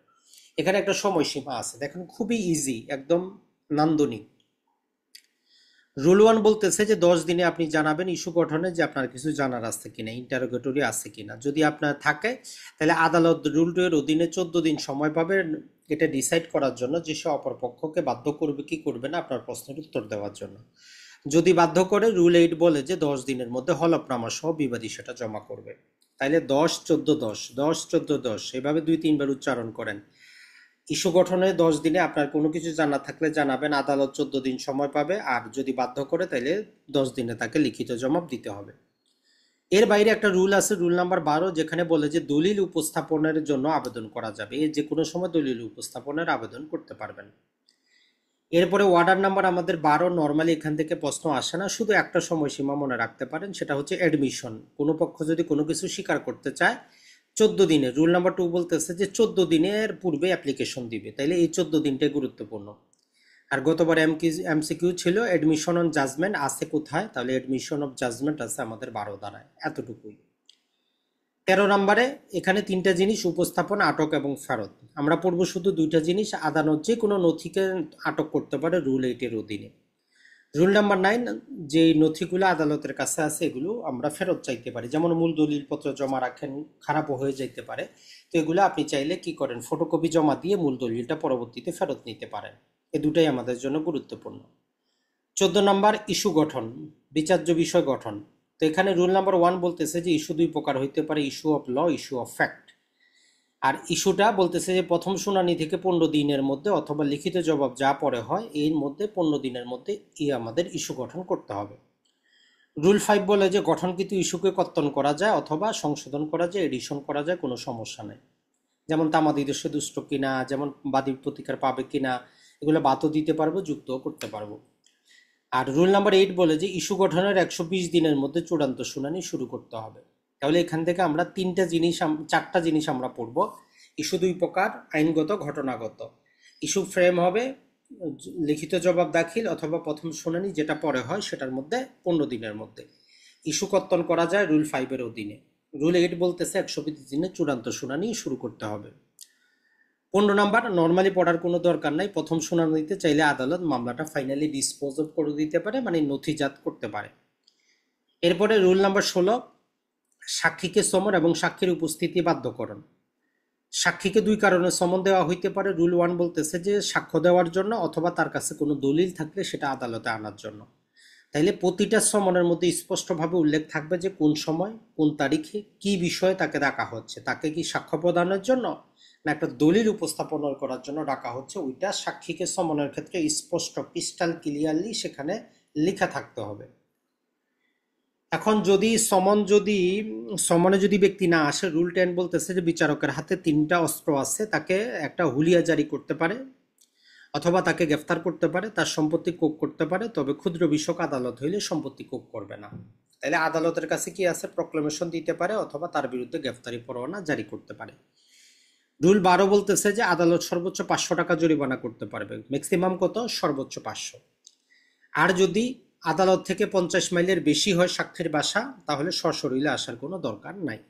Speaker 1: এখানে একটা সময়সীমা আছে, দেখেন খুবই ইজি, একদম নান্দনিক। রুল 1 বলতেছে যে 10 দিনে আপনি জানাবেন ইস্যু গঠনে যে আপনার কিছু জানার আছে কিনা, ইন্টারোগেটরি আছে কিনা, যদি আপনার থাকে তাহলে আদালত রুল 2 এর অধীনে 14 দিন সময় পাবে এটা ডিসাইড করার জন্য যে সে অপরপক্ষকে বাধ্য করবে কি করবে না আপনার প্রশ্নের উত্তর দেওয়ার জন্য। যদি বাধ্য করে, রুল 8 বলে যে 10 দিনের মধ্যে হলফনামা সহ বিবাদী সেটা জমা করবে। তাইলে 10 14 10 10 14 10 এভাবে 2-3 বার উচ্চারণ করেন। ইস্যু গঠনে 10 দিনে আপনার কোনো কিছু জানা থাকলে জানাবেন, আদালত 14 দিন সময় পাবে, আর যদি বাধ্য করে তাহলে 10 দিনে তাকে লিখিত জবাব দিতে হবে। এর বাইরে একটা রুল আছে, রুল নাম্বার 12, যেখানে বলে যে দলিল উপস্থাপনের জন্য আবেদন করা যাবে, যে কোনো সময় দলিল উপস্থাপনের আবেদন করতে পারবেন। এরপরে ওয়ার্ডার নাম্বার আমাদের 12, নর্মালি এখান থেকে প্রশ্ন আসে না, শুধু একটা সময়সীমা মনে রাখতে পারেন, সেটা হচ্ছে অ্যাডমিশন। কোনো পক্ষ যদি কোনো কিছু স্বীকার করতে চায় 14 দিনে, রুল নাম্বার 2 বলতেছে যে 14 দিনের পূর্বে অ্যাপ্লিকেশন দিবে, তাইলে এই 14 দিনটাই গুরুত্বপূর্ণ। আর গতবার এমসিকিউ ছিল অ্যাডমিশন অন জাজমেন্ট আছে কোথায়, তাহলে অ্যাডমিশন অফ জাজমেন্ট আছে আমাদের 12 ধারায়, এতটুকুই। 13 নম্বরে এখানে 3টা জিনিস উপস্থাপন, আটক এবং ফেরত। আমরা পড়বো শুধু 2টা জিনিস, আদালত যে কোনো নথিকে আটক করতে পারে রুল 8 এর অধীনে। রুল নাম্বার 9, যে নথিগুলো আদালতের কাছে আছে এগুলো আমরা ফেরত চাইতে পারি, যেমন মূল দলিলপত্র জমা রাখেন, খারাপও হয়ে যাইতে পারে, তো এগুলো আপনি চাইলে কি করেন, ফটোকপি জমা দিয়ে মূল দলিলটা পরবর্তীতে ফেরত নিতে পারেন। এ দুটাই আমাদের জন্য গুরুত্বপূর্ণ। 14 নম্বর ইস্যু গঠন, বিচার্য বিষয় গঠন। তো এখানে রুল নাম্বার 1 বলতেছে যে ইস্যু দুই প্রকার হইতে পারে, issue of law, issue of fact. আর ইস্যুটা বলতেছে যে প্রথম শুনানি থেকে 15 দিনের মধ্যে অথবা লিখিত জবাব যা পরে হয় এর মধ্যে 15 দিনের মধ্যে আমাদের ইস্যু গঠন করতে হবে। রুল 5 বলে যে গঠনকৃত ইস্যুকে কর্তন করা যায় অথবা সংশোধন করা যায়, এডিশন করা যায়, কোনো সমস্যা নেই। যেমন তামাদি দেশে দুষ্ট কিনা, যেমন বাদী প্রতিকার পাবে কিনা, এগুলো বাদও দিতে পারবো, যুক্তও করতে পারবো। আর রুল নাম্বার 8 বলে যে ইস্যু গঠনের 120 দিনের মধ্যে চূড়ান্ত শুনানি শুরু করতে হবে। তাহলে এখান থেকে আমরা চারটা জিনিস আমরা পড়ব। ইস্যু দুই প্রকার, আইনগত, ঘটনাগত। ইস্যু ফ্রেম হবে লিখিত জবাব দাখিল অথবা প্রথম শুনানি যেটা পরে হয় সেটার মধ্যে 15 দিনের মধ্যে। ইস্যু কর্তন করা যায় রুল 5 অধীনে। রুল 8 বলতেছে 120 দিনে চূড়ান্ত শুনানি শুরু করতে হবে। 15 নাম্বার নর্মালি পড়ার কোনো দরকার নাই। প্রথম শুনানিতে চাইলে আদালত মামলাটা ফাইনালি ডিসপোজ অফ করে দিতে পারে, মানে নথিজাত করতে পারে। এরপরে রুল নাম্বার 16 সাক্ষীকে সমন এবং সাক্ষীর উপস্থিতি বাধ্যকরণ। সাক্ষীকে দুই কারণে সমন দেওয়া হইতে পারে। রুল 1 বলতেছে যে সাক্ষ্য দেওয়ার জন্য অথবা তার কাছে কোনো দলিল থাকলে সেটা আদালতে আনার জন্য। তাইলে প্রতিটা সমনের মধ্যে স্পষ্টভাবে উল্লেখ থাকবে যে কোন সময়, কোন তারিখে, কি বিষয়ে তাকে ডাকা হচ্ছে। তাকে কি সাক্ষ্য প্রদানের জন্য না একটা দলিল উপস্থাপন করার জন্য ডাকা হচ্ছে, ওইটা সাক্ষীকে সমনের ক্ষেত্রে স্পষ্ট ক্রিস্টাল ক্লিয়ারলি সেখানে লেখা থাকতে হবে। এখন যদি সমনে যদি ব্যক্তি না আসে, রুল 10 বলতেছে যে বিচারকের হাতে 3টা অস্ত্র আছে। তাকে একটা হুলিয়া জারি করতে পারে অথবা তাকে গ্রেফতার করতে পারে, তার সম্পত্তি কোপ করতে পারে, তবে ক্ষুদ্র বিষয়ক আদালত হইলে সম্পত্তি কোপ করবে না। তাহলে আদালতের কাছে কি আছে, প্রক্লেমেশন দিতে পারে অথবা তার বিরুদ্ধে গ্রেফতারি পরোয়ানা জারি করতে পারে। রুল 12 বলতেছে যে আদালত সর্বোচ্চ 500 টাকা জরিমানা করতে পারবে। ম্যাক্সিমাম কত? সর্বোচ্চ 500। আর যদি আদালত থেকে 50 মাইলের বেশি হয় সাক্ষীর বাসা, তাহলে সশরীরে আসার কোনো দরকার নাই।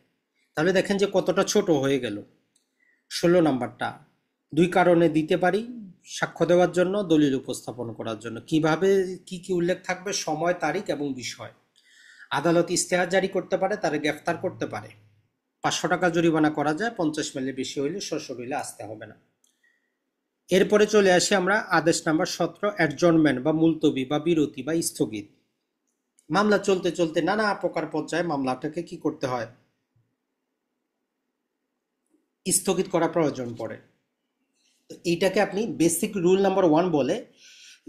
Speaker 1: তাহলে দেখেন যে কতটা ছোট হয়ে গেল। 16 নাম্বারটা দুই কারণে দিতে পারি, সাক্ষ্য দেওয়ার জন্য, দলিল উপস্থাপন করার জন্য। কিভাবে কি কি উল্লেখ থাকবে? সময়, তারিখ এবং বিষয়। আদালত ইস্তেহার জারি করতে পারে, তারে গ্রেফতার করতে পারে। 500 টাকা জরিমানা করা যায়, 50 মাইলের বেশি হইলে সশরীরে আসতে হবে না। এরপরে চলে আসি আমরা আদেশ নাম্বার 17 অ্যাডজর্নমেন্ট বা মুলতবি বা বিরতি বা স্থগিত। মামলা চলতে চলতে নানা প্রকার পর্যায়ে মামলাটাকে কি করতে হয়? স্থগিত করা প্রয়োজন পড়ে। তো এইটাকে আপনি বেসিক রুল নাম্বার 1 বলে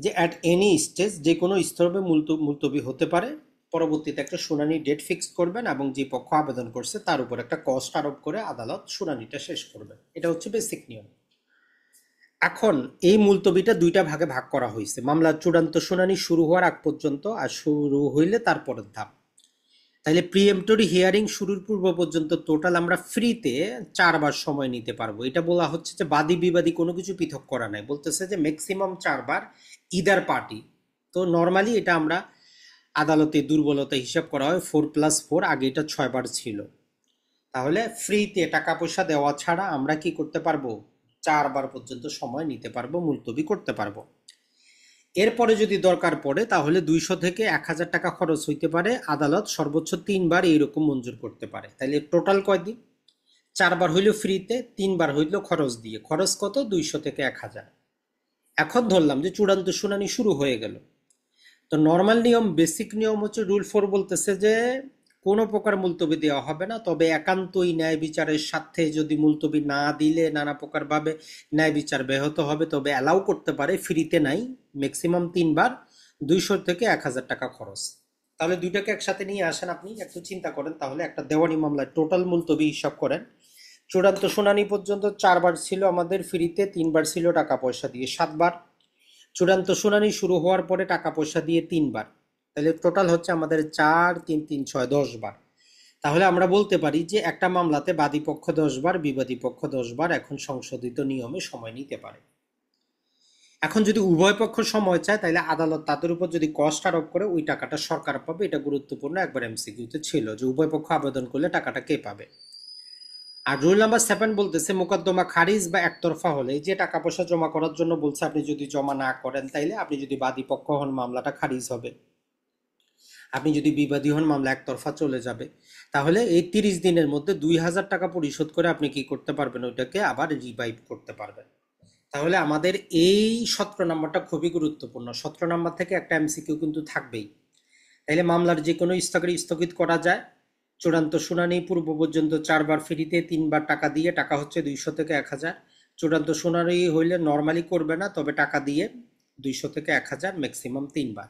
Speaker 1: যে অ্যাট এনি স্টেজ যে কোনো স্তরে মুলতবি হতে পারে। পরবর্তীতে একটা শুনানি ডেট ফিক্স করবেন এবং যে পক্ষ আবেদন করছে তার উপর একটা কস্ট আরোপ করে আদালত শুনানিটা শেষ করবে। এটা হচ্ছে বেসিক নিয়ম। এখন এই মুলতবিটা দুইটা ভাগে ভাগ করা হয়েছে। মামলার চূড়ান্ত শুনানি শুরু হওয়ার আগ পর্যন্ত আর শুরু হইলে তারপরের ধাপ। তাইলে প্রিএম্পটরি হিয়ারিং শুরুর পূর্ব পর্যন্ত টোটাল আমরা ফ্রিতে 4 বার সময় নিতে পারবো। এটা বলা হচ্ছে যে বাদী বিবাদী কোনো কিছু পৃথক করা নাই, বলতেছে যে ম্যাক্সিমাম 4 বার ইদার পার্টি। তো নর্মালি এটা আমরা আদালতে দুর্বলতা হিসাব করা হয় 4+4, আগে এটা 6 বার ছিল। তাহলে ফ্রিতে টাকা পয়সা দেওয়া ছাড়া আমরা কি করতে পারবো? 4 বার পর্যন্ত সময় নিতে পারবো, মুলতবি করতে পারবো। এরপরে যদি দরকার পড়ে তাহলে 200 থেকে 1000 টাকা খরচ হইতে পারে। আদালত সর্বোচ্চ 3 বার এইরকম মঞ্জুর করতে পারে। তাহলে টোটাল কয়দিন? 4 বার হইল ফ্রিতে, 3 বার হইল খরচ দিয়ে। খরচ কত? 200 থেকে 1000। এখন ধরলাম যে চূড়ান্ত শুনানি শুরু হয়ে গেল। তো নর্মাল নিয়ম, বেসিক নিয়ম হচ্ছে রুল 4 বলতেছে যে কোনো প্রকার মুলতবি দেওয়া হবে না, তবে একান্তই ন্যায় বিচারের স্বার্থে যদি মুলতবি না দিলে নানা প্রকার ভাবে ন্যায় বিচার ব্যাহত হবে, তবে অ্যালাউ করতে পারে, ফ্রিতে নাই। ম্যাক্সিমাম 3 বার, 200 থেকে 1000 টাকা খরচ। তাহলে দুইটাকে একসাথে নিয়ে আসেন, আপনি একটু চিন্তা করেন। তাহলে একটা দেওয়ানি মামলায় টোটাল মুলতবি হিসাব করেন। চূড়ান্ত শুনানি পর্যন্ত 4 বার ছিল আমাদের ফ্রিতে, 3 বার ছিল টাকা পয়সা দিয়ে, 7 বার। চূড়ান্ত শুনানি শুরু হওয়ার পরে টাকা পয়সা দিয়ে 3 বার। তাহলে টোটাল হচ্ছে আমাদের 4, 3, 3, 6, 10 বার। তাহলে আমরা বলতে পারি যে একটা মামলাতে বাদী পক্ষ 10 বার, বিবাদী পক্ষ 10 বার এখন সংশোধিত নিয়মে সময় নিতে পারে। এখন যদি উভয় পক্ষ সময় চায় তাহলে আদালত তাদের উপর যদি কস্ট আরোপ করে ওই টাকাটা সরকার পাবে। এটা গুরুত্বপূর্ণ, একবার এমসিকিউতে ছিল যে উভয় পক্ষ আবেদন করলে টাকাটা কে পাবে। আর রুল নাম্বার 7 বলতেছে মোকদ্দমা খারিজ বা একতরফা হলে, যে টাকা পয়সা জমা করার জন্য বলছে আপনি যদি জমা না করেন তাইলে আপনি যদি বাদী পক্ষ হন মামলাটা খারিজ হবে। আপনি যদি বিবাদী হন মামলা একতরফা চলে যাবে। তাহলে এই 30 দিনের মধ্যে 2000 টাকা পরিশোধ করে আপনি কি করতে পারবেন? ওইটাকে আবার রিভাইভ করতে পারবেন। তাহলে আমাদের এই 17 নম্বরটা খুবই গুরুত্বপূর্ণ। 17 নম্বর থেকে একটা এমসিকিউ কিন্তু থাকবেই। তাইলে মামলার যে কোনো স্থগিত করা যায়। চূড়ান্ত শুনানি পূর্ব পর্যন্ত 4 বার ফ্রিতে, 3 বার টাকা দিয়ে, টাকা হচ্ছে 200 থেকে 1000। চূড়ান্ত শুনানি হইলে নর্মালি করবে না, তবে টাকা দিয়ে 200 থেকে 1000, ম্যাক্সিমাম 3 বার।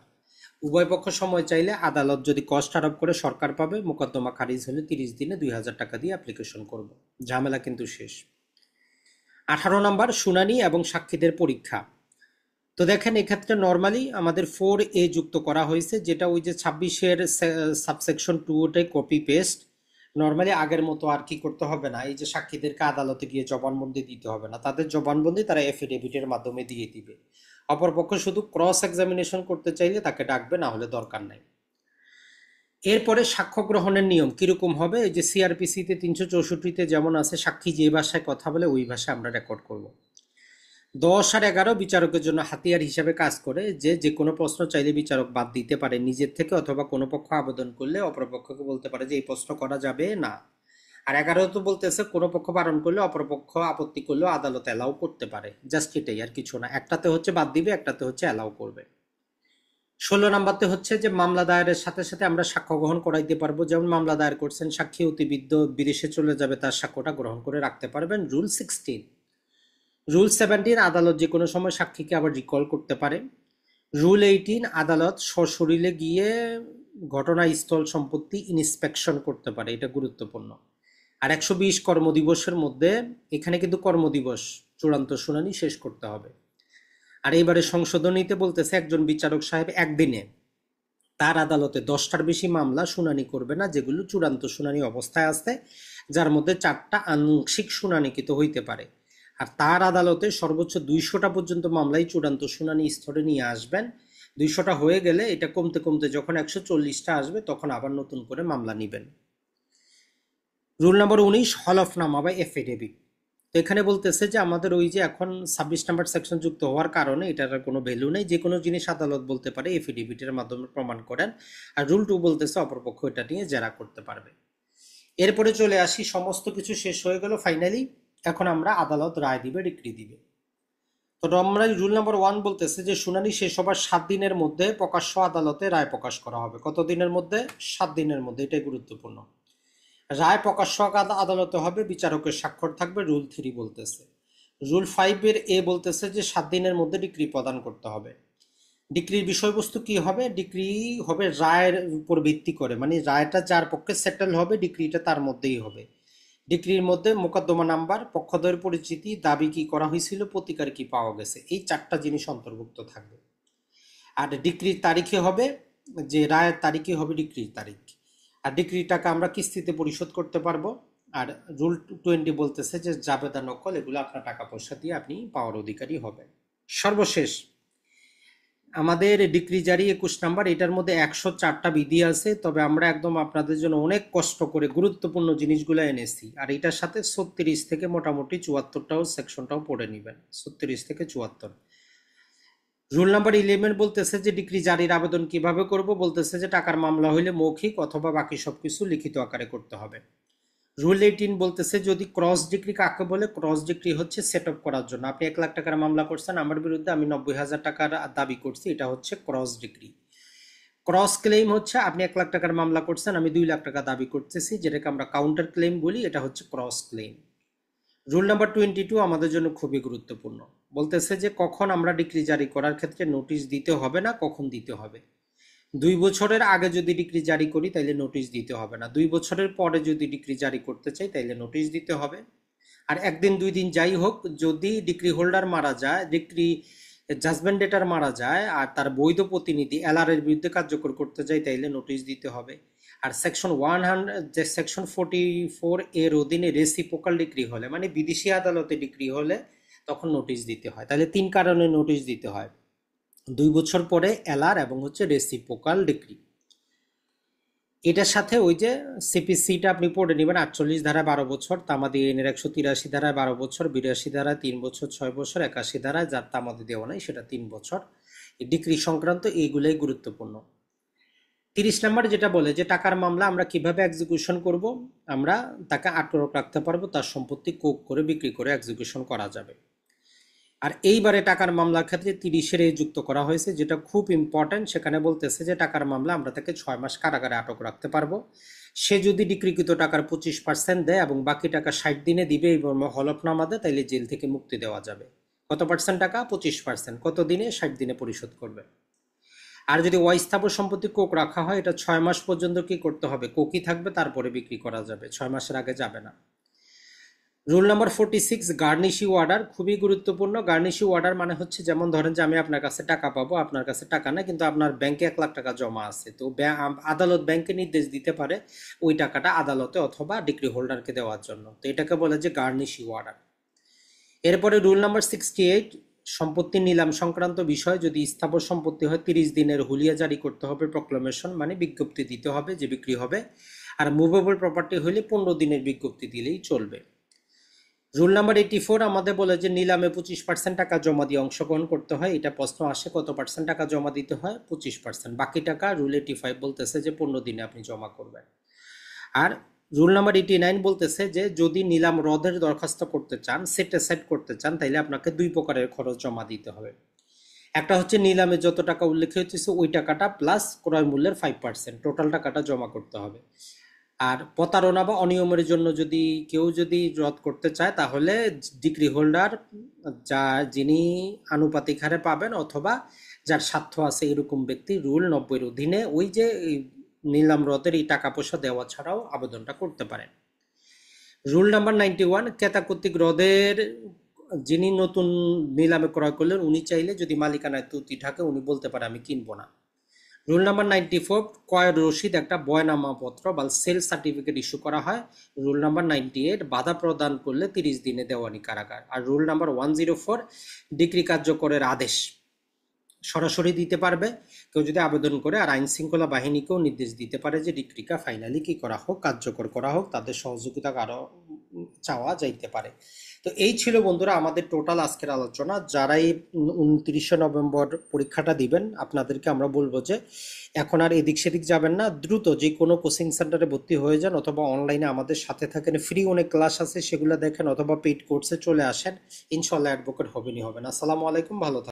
Speaker 1: উভয় পক্ষ সময় চাইলে আদালত যদি কষ্ট আরোপ করে সরকার পাবে। মোকদ্দমা খারিজ হলে 30 দিনে 2000 টাকা দিয়ে অ্যাপ্লিকেশন করব। ঝামেলা কিন্তু শেষ। 18 নম্বর শুনানি এবং সাক্ষীদের পরীক্ষা। তো দেখেন এক্ষেত্রে নর্মালি আমাদের 4A যুক্ত করা হয়েছে, যেটা ওই যে 26-এর সাবসেকশন 2 ওটাই কপি পেস্ট। নর্মালি আগের মতো আর কি করতে হবে না, এই যে সাক্ষীদেরকে আদালতে গিয়ে জবানবন্দি দিতে হবে না, তাদের জবানবন্দি তারা এফিডেভিটের মাধ্যমে দিয়ে দিবে। অপরপক্ষ শুধু ক্রস এক্সামিনেশন করতে চাইলে তাকে ডাকবে, না হলে দরকার নাই। এরপরে সাক্ষ্য গ্রহণের নিয়ম কিরকম হবে, এই যে সিআরপিসিতে 364-তে যেমন আছে, সাক্ষী যে ভাষায় কথা বলে ওই ভাষায় আমরা রেকর্ড করব। 10 আর 11 বিচারকের জন্য হাতিয়ার হিসাবে কাজ করে, যে কোনো প্রশ্ন চাইলে বিচারক বাদ দিতে পারে নিজের থেকে, অথবা কোনো পক্ষ আবেদন করলে অপরপক্ষকে বলতে পারে যে এই প্রশ্ন করা যাবে না। আর 11 তো বলতেছে কোনো পক্ষ বারণ করলে অপরপক্ষ আপত্তি করলেও আদালত অ্যালাউ করতে পারে। জাস্ট এটাই, আর কিছু না। একটাতে হচ্ছে বাদ দিবে, একটাতে হচ্ছে অ্যালাউ করবে। 16 নাম্বারতে হচ্ছে যে মামলা দায়েরের সাথে সাথে আমরা সাক্ষ্য গ্রহণ করাইতে পারবো। যেমন মামলা দায়ের করছেন, সাক্ষী অতিবিদ্ধ বিদেশে চলে যাবে, তার সাক্ষ্যটা গ্রহণ করে রাখতে পারবেন। রুল 16। রুল 17, আদালত যে কোনো সময় সাক্ষীকে আবার রিকল করতে পারে। রুল 18, আদালত সশরীরে গিয়ে ঘটনাস্থল সম্পত্তি ইন্সপেকশন করতে পারে, এটা গুরুত্বপূর্ণ। আর 120 কর্মদিবসের মধ্যে, এখানে কিন্তু কর্মদিবস, চূড়ান্ত শুনানি শেষ করতে হবে। আর এইবারে সংশোধনীতে বলতেছে একজন বিচারক সাহেব একদিনে তার আদালতে 10টার বেশি মামলা শুনানি করবে না, যেগুলো চূড়ান্ত শুনানি অবস্থায় আছে, যার মধ্যে 4টা আংশিক শুনানিকৃত হইতে পারে। আর তার আদালতে সর্বোচ্চ 200টা পর্যন্ত মামলাই চূড়ান্ত শুনানি স্তরে নিয়ে আসবেন। 200টা হয়ে গেলে এটা কমতে কমতে যখন 140টা আসবে তখন আবার নতুন করে মামলা নেবেন। রুল নম্বর 19, হলফনামা বা এফিডেভিট। তো এখানে বলতেছে যে আমাদের ওই যে এখন 26 নম্বর সেকশন যুক্ত হওয়ার কারণে এটার কোনো ভ্যালু নেই, যে কোনো জিনিস আদালত বলতে পারে এফিডেভিটের মাধ্যমে প্রমাণ করেন। আর রুল 2 বলতেছে অপরপক্ষ এটা নিয়ে জেরা করতে পারবে। এরপরে চলে আসি, সমস্ত কিছু শেষ হয়ে গেল ফাইনালি। এখন আমরা আদালত রায় দিবে, ডিক্রি দিবে। তো আমরা রুল নাম্বার 1 বলতেছে যে শুনানি শেষ হবার 7 দিনের মধ্যে প্রকাশ্য আদালতে রায় প্রকাশ করা হবে। কত দিনের মধ্যে? 7 দিনের মধ্যে, এটাই গুরুত্বপূর্ণ। রায় প্রকাশ্য আদালতে হবে, বিচারকের স্বাক্ষর থাকবে, রুল 3 বলতেছে। রুল 5-এর এ বলতেছে যে 7 দিনের মধ্যে ডিক্রি প্রদান করতে হবে। ডিক্রির বিষয়বস্তু কি হবে? ডিক্রি হবে রায়ের উপর ভিত্তি করে, মানে রায়টা যার পক্ষে সেটেল হবে ডিক্রিটা তার মধ্যেই হবে। ডিক্রির মধ্যে মোকদ্দমা নাম্বার, পক্ষদ্বয়ের পরিচিতি, দাবি কি করা হয়েছিল, প্রতিকার কি পাওয়া গেছে, এই 4টা জিনিস অন্তর্ভুক্ত থাকবে। আর ডিক্রির তারিখে হবে, যে রায়ের তারিখে হবে ডিক্রির তারিখ। আর ডিক্রির টাকা আমরা কিস্তিতে পরিশোধ করতে পারবো। আর রুল 20 বলতেছে যে জাবেদা নকল, এগুলো আপনার টাকা পয়সা দিয়ে আপনি পাওয়ার অধিকারী হবেন। সর্বশেষ আমাদের ডিক্রি জারি 21 নাম্বার, এটার মধ্যে 104টা বিধি আছে, তবে আমরা একদম আপনাদের জন্য অনেক কষ্ট করে গুরুত্বপূর্ণ জিনিসগুলো এনেছি। আর এটার সাথে 36 থেকে মোটামুটি 74টাও সেকশনটাও পড়ে নেবেন, 36 থেকে 74। রুল নাম্বার 11 বলতেছে যে ডিক্রি জারির আবেদন কিভাবে করব, বলতেছে যে টাকার মামলা হইলে মৌখিক অথবা বাকি সবকিছু লিখিত আকারে করতে হবে। রুল 18 বলতেছে যদি ক্রস ডিক্রি কাকে বলে, ক্রস ডিক্রি হচ্ছে সেট আপ করার জন্য। আপনি 1 লাখ টাকার মামলা করছেন আমার বিরুদ্ধে, আমি 90,000 টাকার দাবি করছি, এটা হচ্ছে ক্রস ডিক্রি। ক্রস ক্লেম হচ্ছে আপনি 1 লাখ টাকার মামলা করছেন, আমি 2 লাখ টাকা দাবি করতেছি, যেটাকে আমরা কাউন্টার ক্লেম বলি, এটা হচ্ছে ক্রস ক্লেম। রুল নাম্বার 22 আমাদের জন্য খুবই গুরুত্বপূর্ণ, বলতেছে যে কখন আমরা ডিক্রি জারি করার ক্ষেত্রে নোটিশ দিতে হবে না, কখন দিতে হবে। 2 বছরের আগে যদি ডিক্রি জারি করি তাইলে নোটিশ দিতে হবে না, 2 বছরের পরে যদি ডিক্রি জারি করতে চাই তাইলে নোটিশ দিতে হবে। আর 1 দিন 2 দিন যাই হোক, যদি ডিক্রি হোল্ডার মারা যায়, ডিক্রি জাজমেন্ট ডেটার মারা যায় আর তার বৈধ প্রতিনিধি এলআর এর বিরুদ্ধে কার্যকর করতে যায় তাইলে নোটিশ দিতে হবে। আর সেকশন 44 এর অধীনে রেসিপ্রোকাল ডিক্রি হলে, মানে বিদেশি আদালতে ডিক্রি হলে তখন নোটিশ দিতে হয়। তাহলে 3 কারণে নোটিশ দিতে হয়, 2 বছর পরে এলআর এবং হচ্ছে রেসিপ্রোকাল ডিক্রি। এটার সাথে ওই যে সিপিসিটা আপনি পড়ে নেবেন, 48 ধারা 12 বছর, তামাদি আইনের 183 ধারায় 12 বছর, 82 ধারায় 3 বছর 6 বছর, 81 ধারায় যার তামাদি দেওয়া নাই সেটা 3 বছর। এই ডিক্রি সংক্রান্ত এইগুলাই গুরুত্বপূর্ণ। 30 নম্বর যেটা বলে যে টাকার মামলা আমরা কিভাবে এক্সিকিউশন করব, আমরা তাকে আটক রাখতে পারবো, তার সম্পত্তি কোক করে বিক্রি করে এক্সিকিউশন করা যাবে। আর এইবারে টাকার মামলার ক্ষেত্রে 30-এর যুক্ত করা হয়েছে, যেটা খুব ইম্পর্টেন্ট। সেখানে বলতেছে যে টাকার মামলা আমরা তাকে 6 মাস কারাগারে আটক রাখতে পারবো। সে যদি ডিক্রিকৃত টাকার 25% দেয় এবং বাকি টাকা 60 দিনে দিবে এবং হলফনামা দেয়, তাইলে জেল থেকে মুক্তি দেওয়া যাবে। কত পার্সেন্ট টাকা? 25%। কত দিনে? 60 দিনে পরিশোধ করবে। আর যদি অস্থাবর সম্পত্তি কোক রাখা হয়, এটা 6 মাস পর্যন্ত কি করতে হবে? কোকই থাকবে, তারপরে বিক্রি করা যাবে, 6 মাসের আগে যাবে না। রুল নাম্বার 46, গার্নিশিং অর্ডার খুবই গুরুত্বপূর্ণ। গার্নিশিং অর্ডার মানে হচ্ছে, যেমন ধরেন যে আমি আপনার কাছে টাকা পাবো, আপনার কাছে টাকা নেই, কিন্তু আপনার ব্যাংকে 1 লাখ টাকা জমা আছে। তো আদালত ব্যাংকে নির্দেশ দিতে পারে ওই টাকাটা আদালতে অথবা ডিক্রি হোল্ডারকে দেওয়ার জন্য। তো এটাকে বলে যে গার্নিশিং অর্ডার। এরপরে রুল নাম্বার 68, সম্পত্তি নিলাম সংক্রান্ত বিষয়। যদি স্থাবর সম্পত্তি হয় 30 দিনের হুলিয়া জারি করতে হবে, প্রক্লামেশন মানে বিজ্ঞপ্তি দিতে হবে যে বিক্রি হবে। আর মুভেবল প্রপার্টি হলে 15 দিনের বিজ্ঞপ্তি দিলেই চলবে। রুল নাম্বার 84 আমাদের বলে যে নিলামে 25% টাকা জমা দিয়ে অংশগ্রহণ করতে হয়। এটা প্রশ্ন আসে, কত পার্সেন্ট টাকা জমা দিতে হয়? 25%। বাকি টাকা রুল 85 বলতেছে যে 15 দিনে আপনি জমা করবেন। আর রুল নাম্বার 89 বলতেছে যে যদি নিলাম রদের দরখাস্ত করতে চান, সেট অ্যাসাইড করতে চান, তাইলে আপনাকে 2 প্রকারের খরচ জমা দিতে হবে। একটা হচ্ছে নিলামে যত টাকা উল্লেখ হয়েছে ওই টাকাটা প্লাস ক্রয় মূল্যের 5%, টোটাল টাকাটা জমা করতে হবে। আর প্রতারণা বা অনিয়মের জন্য যদি কেউ রদ করতে চায়, তাহলে ডিক্রি হোল্ডার যিনি আনুপাতিক হারে পাবেন অথবা যার স্বার্থ আছে এরকম ব্যক্তি রুল 90-এর অধীনে ওই যে নিলাম রদের এই টাকা পয়সা দেওয়া ছাড়াও আবেদনটা করতে পারেন। রুল নাম্বার 91, ক্রেতা কর্তৃক রদের যিনি নতুন নিলামে ক্রয় করলেন উনি চাইলে যদি মালিকানায় ত্রুটি থাকে উনি বলতে পারে আমি কিনবো না। রুল নাম্বার 94, ক্রয়ের রসিদ একটা বয়নামাপত্র বা সেল সার্টিফিকেট ইস্যু করা হয়। রুল নাম্বার 98, বাধা প্রদান করলে 30 দিনে দেওয়ানি কারাগার। আর রুল নাম্বার 104, ডিক্রি কার্যকরের আদেশ সরাসরি দিতে পারবে কেউ যদি আবেদন করে। আর আইন শৃঙ্খলা বাহিনীকেও নির্দেশ দিতে পারে যে ডিক্রিকা ফাইনালি কি করা হোক, কার্যকর করা হোক, তাদের সহযোগিতা আরও চাওয়া যাইতে পারে। তো এই ছিল বন্ধুরা আমাদের টোটাল আজকের আলোচনা। যারাই 29শে নভেম্বর পরীক্ষাটা দিবেন, আপনাদেরকে আমরা বলবো যে এখন আর এদিক সেদিক যাবেন না, দ্রুত যে কোনো কোচিং সেন্টারে ভর্তি হয়ে যান অথবা অনলাইনে আমাদের সাথে থাকেন। ফ্রি অনেক ক্লাস আছে, সেগুলো দেখেন অথবা পেইড কোর্সে চলে আসেন। ইনশাল্লাহ অ্যাডভোকেট হবেনই হবেন। আসসালামু আলাইকুম, ভালো থাকবেন।